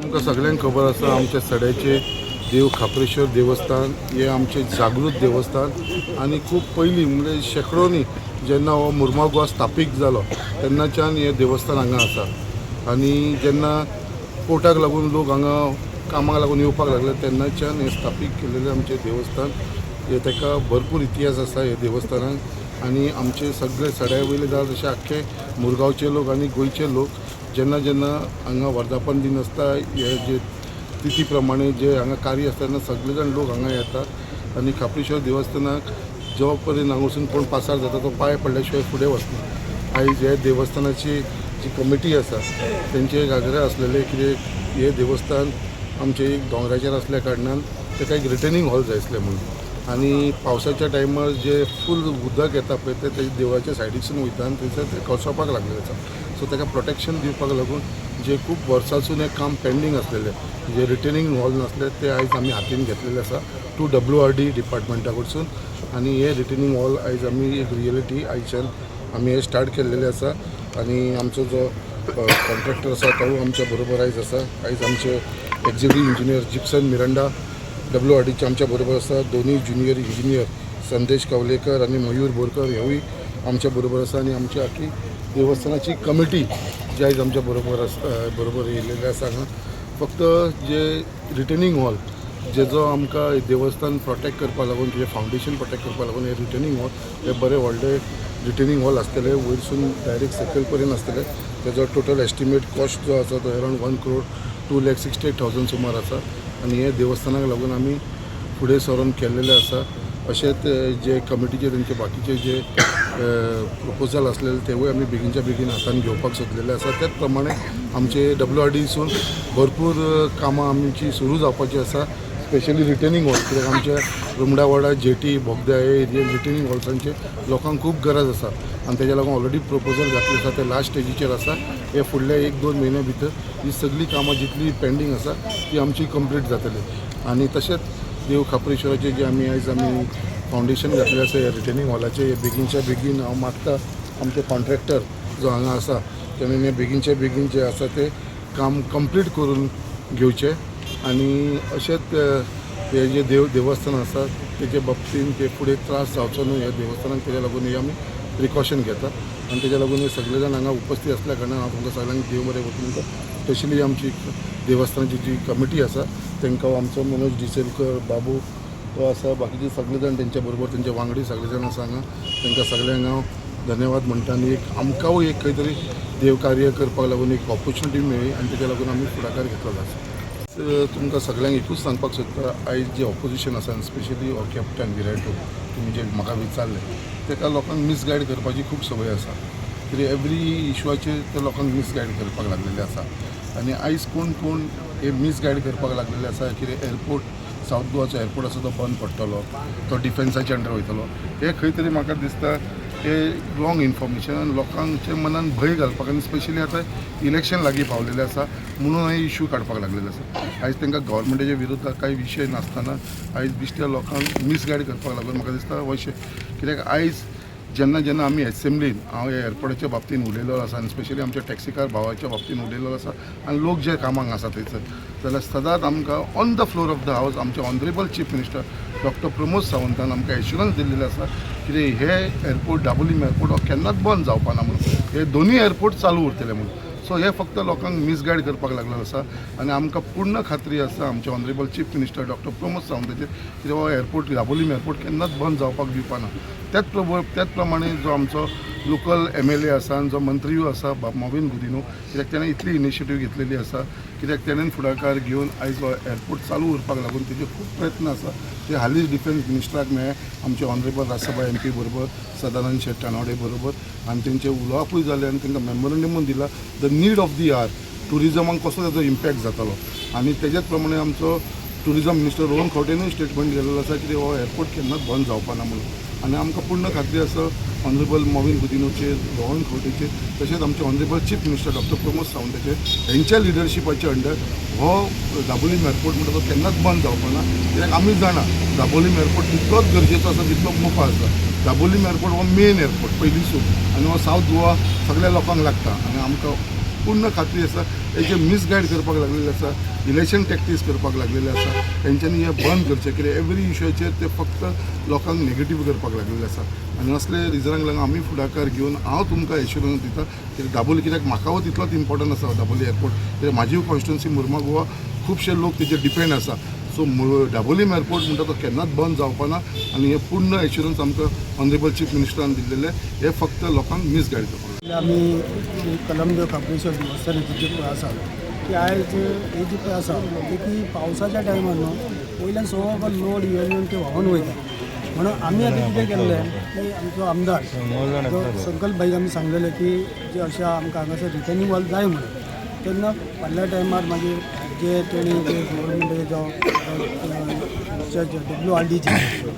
तुमकां सगळ्यांक खबर आसा आमच्या सड्याचे देव खापरेश्वर देवस्थान हे आमचे जागृत देवस्थान आनी खूब पयलीं म्हणजे शेकडोनी जेन्ना हो मुर्मा गोवा स्थापीत जालो तेन्नाच्यान हे देवस्थान हांगा आसा आनी जेन्ना पोटाक लागून लोक हांगा कामाक लागून येवपाक लागले तेन्नाच्यान हे स्थापीत केलेले आमचे देवस्थान हे ताका भरपूर इतिहास आसा हे देवस्थानाक आनी आमचे सगळे सड्या वयले जावं जशे आख्खे मुरगांवचे लोक आनी गोंयचे लोक जेन्ना जेन्ना हांगा वर्धापन दिन आसता हे जे तिथी प्रमाणे जे हांगा कार्य आसता तेन्ना सगळे जाण लोक हांगा येतात आनी खापरेश्वर देवस्थानाक जो पर्यंत हांगा वचून कोण पासार जाता तो पांय पडल्या शिवाय फुडें वचना आयज हे देवस्थानाची जी कमिटी आसा तेंचे घागरे आसलेले कितें हे देवस्थान आमचे एक दोंगराचेर आसल्या कारणान ताका एक रिटर्निंग हॉल जाय आसलें म्हणून आनी पावसाच्या टायमार जे फूल उदक येता पळय ते देवळाच्या सायडीसून वयता आनी थंयसर ते कोसळपाक लागलेले आसा सो ताका प्रोटेक्शन दिवपाक लागून जे खूब वर्सांसून हे काम पेंडींग आसलेले जे रिटर्निंग हॉल नासले ते आयज आमी हातीन घेतलेले आसा टू WRD डिपार्टमेंटा कडसून आनी हे रिटर्निंग हॉल आयज आमी एक रियलिटी आयच्यान आमी हे स्टार्ट केल्लेले आसा आनी आमचो जो कॉन्ट्रॅक्टर आसा तो आमच्या बरोबर आयज आसा आयज आमचे एक्झिक्युटीव इंजिनियर जिप्सन मिरांडा WRDचे आमच्या बरोबर आसा दोन्ही ज्युनियर इंजिनियर संदेश कवलेकर आणि मयूर बोरकर हेवूय आमच्या बरोबर आसा आनी आमची आख्खी देवस्थानाची कमिटी जी आयज आमच्या बरोबर येयलेली आसा हांगा फक्त जे रिटर्निंग हॉल जेजो आमकां देवस्थान प्रोटेक्ट करपा लागून तुजें फावंडेशन प्रोटेक्ट करपा लागून हे रिटर्निंग हॉल हे बरे व्हडले रिटर्निंग हॉल आसतले वयरसून डायरेक्ट सकयल पर्यंत आसतले तेजो टोटल एस्टिमेट कॉस्ट जो आसा तो अरावंड 1,02,68,000 सुमार आसा आनी हे देवस्थानाक लागून आमी फुडें सरून केल्लेले आसा अशेंच जे कमिटीचे तेंचे बाकीचे जे प्रपोजल आसलेले तेवूय आमी बेगीनच्या बेगीन हातान घेवपाक सोदलेले आसा त्याच प्रमाणे आमचे WRDसून भरपूर कामां आमची सुरू जावपाची आसा स्पेशली रिटर्निंग हॉल कित्याक आमच्या रुमडावाडा जेटी बोगदा हे एरियेन रिटर्निंग हॉल्सांचे लोकांक खूब गरज आसा आनी तेज्या लागून ऑलरेडी प्रपोजल घातले आसा ते लास्ट स्टेजीचेर आसा हे फुडल्या 1-2 म्हयन्या भितर ही सगळी कामां जितली पेंडींग आसा ती आमची कंप्लीट जातली आनी तशेंच देव खापरेश्वराचे जे आमी फावंडेशन घातलें आसा ह्या रिटर्निंग हॉलाचे बेगीनच्या बेगीन हांव मागता आमचे कॉन्ट्रॅक्टर जो हांगा आसा तेणें हे बेगीनच्या बेगीन जे आसा ते काम कंप्लीट करून घेवचें आनी अशेंच हे जे देवस्थान आसा तेजे बाबतीन ते फुडें त्रास जावचो न्हू ह्या देवस्थानाक तेज्या लागून हे आमी प्रिकॉशन घेता आनी तेज्या लागून हे सगळे जाण हांगा उपस्थित आसल्या कारणान हांव तुमकां सगळ्यांक देव बरें वचून स्पेशली आमची देवस्थानाची जी कमिटी आसा तांकां आमचो मनोज डिसेलकर बाबू तो आसा बाकीचे सगळे जाण तेंच्या बरोबर तेंचे वांगडी सगळे जाण आसा हांगा तांकां सगळ्यांक हांव धन्यवाद म्हणटा आनी एक आमकांय एक खंय तरी देवकार्य करपाक लागून एक ऑपॉर्च्युनिटी मेळ्ळी आनी तेज्या लागून आमी फुडाकार घेतलेलो आसा तुमकां सगळ्यांक एकूच सांगपाक सोदता आयज जे ऑपोजिशन आसा स्पेशली हो कॅप्टन विराटो तुमी जे म्हाका विचारले ताका लोकांक मिसगायड करपाची खूब संवय आसा कित्याक एवरी इश्यूचेर ते लोकांक मिसगायड करपाक लागलेले आसा आनी आयज कोण कोण हे मिसगायड करपाक लागलेले आसा कितें एअरपोर्ट सावथ गोवाचो एअरपोर्ट आसा तो बंद पडटलो तो डिफेन्साच्या अंडर वयतलो हे खंय तरी म्हाका दिसता हे रॉंग इन्फॉर्मेशन आनी लोकांच्या मनान भंय घालपाक आनी स्पेशली आतां इलेक्शन लागीं पावलेलें आसा म्हणून हे इश्यू काडपाक लागलेले आसा आयज तांकां गव्हर्मेंटाच्या विरोधात कांय विशय नासतना आयज बिश्ट्या लोकांक मिसगायड करपाक लागून म्हाका दिसता अशें कित्याक आयज जेन्ना जेन्ना आमी एसेंब्लीन हांव ह्या एअरपोर्टाच्या बाबतीन उलयलो आसा आनी स्पेशली आमच्या टॅक्सीकार भावाच्या बाबतीन उलयलो आसा आनी लोक जे कामाक आसा थंयसर जाल्यार सदांच आमकां on the floor of the house आमचे honourable chief minister doctor Pramod सावंतान आमकां एश्युरन्स दिल्लेले आसा की हे एअरपोर्ट दाबोलीम एअरपोर्ट हो केन्नाच बंद जावपा ना म्हणून हे दोनूय एअरपोर्ट चालू उरतले म्हणून सो हे फक्त लोकांक मिसगायड करपाक लागलेलो आसा आनी आमकां पूर्ण खात्री आसा आमचे honourable chief minister doctor Pramod सावंताचेर की हो एअरपोर्ट दाबोलीम एअरपोर्ट केन्नाच बंद जावपाक दिवपाना त्याच प्रमाणे जो आमचो लोकल MLA आसा जो मंत्रीय आसा मॉविन गुदिनो कित्याक तेणें इतली इनिशिएटीव घेतलेली आसा कित्याक तेणें फुडाकार घेवन आयज हो एअरपोर्ट चालू उरपाक लागून तेजे खूब प्रयत्न आसा ते हालींच डिफेन्स मिनिस्टराक मेळ्ळे आमचे ऑनरेबल राज्यसभा MP बरोबर सदानंद शेट टानोडे बरोबर आनी तेंचे उलोवपूय जालें आनी तांकां मेमोरंडमूय दिला द नीड ऑफ दी आर टुरिजमाक कसो ताजो इम्पॅक्ट जातालो आनी तेज्याच प्रमाणे आमचो टुरिजम मिनिस्टर रोहन खंवटेनूय स्टेटमेंट दिलेलो आसा की हो एअरपोर्ट केन्नाच बंद जावपा ना म्हणून आनी आमकां पूर्ण खात्री आसा ऑनरेबल मॉविन गुदिनोचेर रोहन खंवटेचेर तशेंच आमचे honourable chief minister doctor Pramod सावंताचेर हेंच्या लिडरशिपाच्या अंडर हो दाबोलीम एअरपोर्ट म्हणटा तो केन्नाच बंद जावपा ना कित्याक आमी जाणा दाबोलीम एअरपोर्ट तितलोच गरजेचो आसा तितलो मोपा आसा दाबोलीम एअरपोर्ट हो मेन एअरपोर्ट पयलींसून आनी हो सावथ गोवा सगळ्या लोकांक लागता आनी आमकां पूर्ण खात्री आसा हेजे मिसगायड करपाक लागलेले आसा, इलेक्शन टॅक्टीस करपाक लागलेले आसा. तेंच्यांनी हे बंद करचें, कित्याक एवरी इश्यूचेर ते फक्त लोकांक नेगेटीव करपाक लागलेले आसा. आनी असले रिजनाक लागून आमी फुडाकार घेवन हांव तुमकां एश्युरन्स दिता की दाबोली, कित्याक म्हाका तितलोच इम्पॉर्टंट आसा दाबोली एअरपोर्ट, कित्याक म्हाजी कॉन्स्टिट्युन्सी मुर्मा गोवा खुबशे लोक तेजेर डिपेंड आसा. सो दाबोलीम एअरपोर्ट म्हणटा तो केन्नाच बंद जावपा ना. आनी हे पूर्ण एश्युरन्स आमकां ऑनरेबल चीफ मिनिस्टरान दिल्लेले, हे फक्त लोकांक मिसगायड करपाक. आमी कलमदेव खापरेश्वर देवस्थानाची जी पळय आसा की आयज ही जी पळय आसा ती की पावसाच्या टायमार न्हू वयल्यान सगळो लोड येवन ते व्हांवून वयता. म्हणून आमी आतां कितें केल्लें की आमचो आमदार संकल्प भाईक आमी सांगलेले की जे अशें आमकां हांगासर रिटर्निंग वॉल जाय म्हणून. तेन्ना फाटल्या टायमार मागीर जे तेणी ते गव्हर्मेंट जावं WRDचे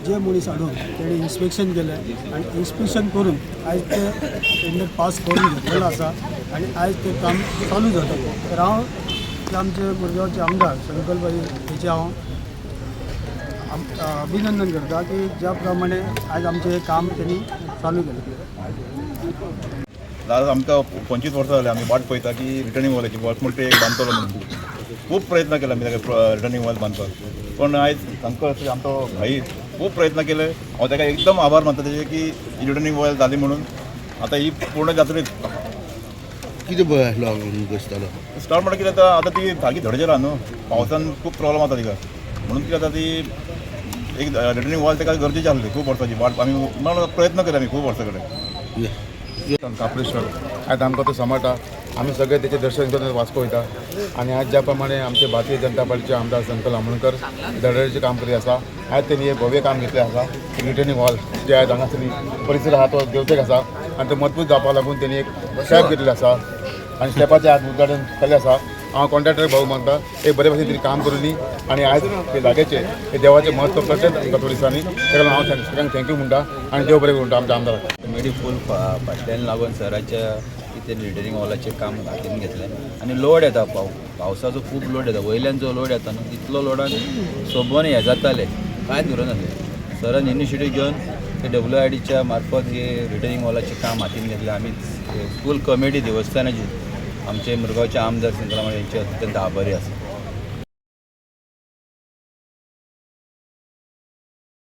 जे मनीस हाडून तेणी इन्स्पेक्शन केलें आनी इन्स्पेक्शन करून आयज ते टेंडर पास करून घेतलेलो आसा आनी आयज ते काम चालू जाता. तर हांव जे आमचे मुरगांवचे आमदार संकल्प भाई हेचे हांव अभिनंदन करता की ज्या प्रमाणे आयज आमचें हें काम तेणी चालू केलें. आज आमकां 25 वर्सां जालीं आमी वाट पळयता की रिटर्निंग वॉलाची वॉचमोटे एक बांदतलो म्हणून खूब प्रयत्न केले आमी ताका रिटर्निंग वॉल बांदपाक. पण आयज तांकां आमचो भाई खूब प्रयत्न केले. हांव ताका एकदम आभार मानता तेजे की ही रिटर्निंग वॉल जाली म्हणून. आतां ही पूर्ण जातकीच कितें बसतालो स्टार्ट म्हणटा कितें जाता, आतां ती सारकी धडजेर आहा न्हू, पावसान खूब प्रॉब्लम जाता तिका. म्हणून कितें जाता ती एक रिटर्निंग वॉल ताका गरजेची आसली खूब वर्सांची वाट. आमी प्रयत्न केले आमी खूब वर्सां कडेन. काप्रेश्वर आयज आमकां तो सांबाळटा, आमी सगळे तेचें दर्शन करून वाचपा वयता. आनी आज ज्या प्रमाणे आमचे भारतीय जनता पार्टीचे आमदार संकल्प आमोणकर धडधडीचें काम करीत आसा. आयज तेणी एक भव्य काम घेतलें आसा रिटर्निंग हॉल, जे आयज हांगासरी परिसर आहा तो देवतेक आसा आनी तो मजबूत जावपा लागून तेणी एक स्लॅब घेतलें आसा आनी स्लॅबाचें आज उद्घाटन केल्लें आसा. हांव कॉन्ट्रॅक्टर भाऊ मानता एक बरे भशेन तरी काम करूनी आनी आयज ते जाग्याचेर हे देवाचें महत्व कळचें आमकां थोडी दिसांनी. ताका लागून हांव सगळ्यांक थँक्यू म्हणटा आनी देव बरें म्हणटा आमच्या आमदाराक. कमिटी फूल फाटल्यान लागून सराच्या कितें रिटर्निंग हॉलाचें काम हातीन घेतलें आनी लोड येता पावसाचो खूब लोड येता. वयल्यान जो लोड येता न्हू तितलो लोडान सोबोन हें जातालें कांयच धरून नासलें. सरान इनिशिएटीव घेवन ते WRDच्या मार्फत हे रिटर्निंग हॉलाचें काम हातीन घेतलें. आमी फूल कमिटी देवस्थानाची आमचे मुरगांवचे आमदार संकला यांचे अत्यंत आभारी आसा.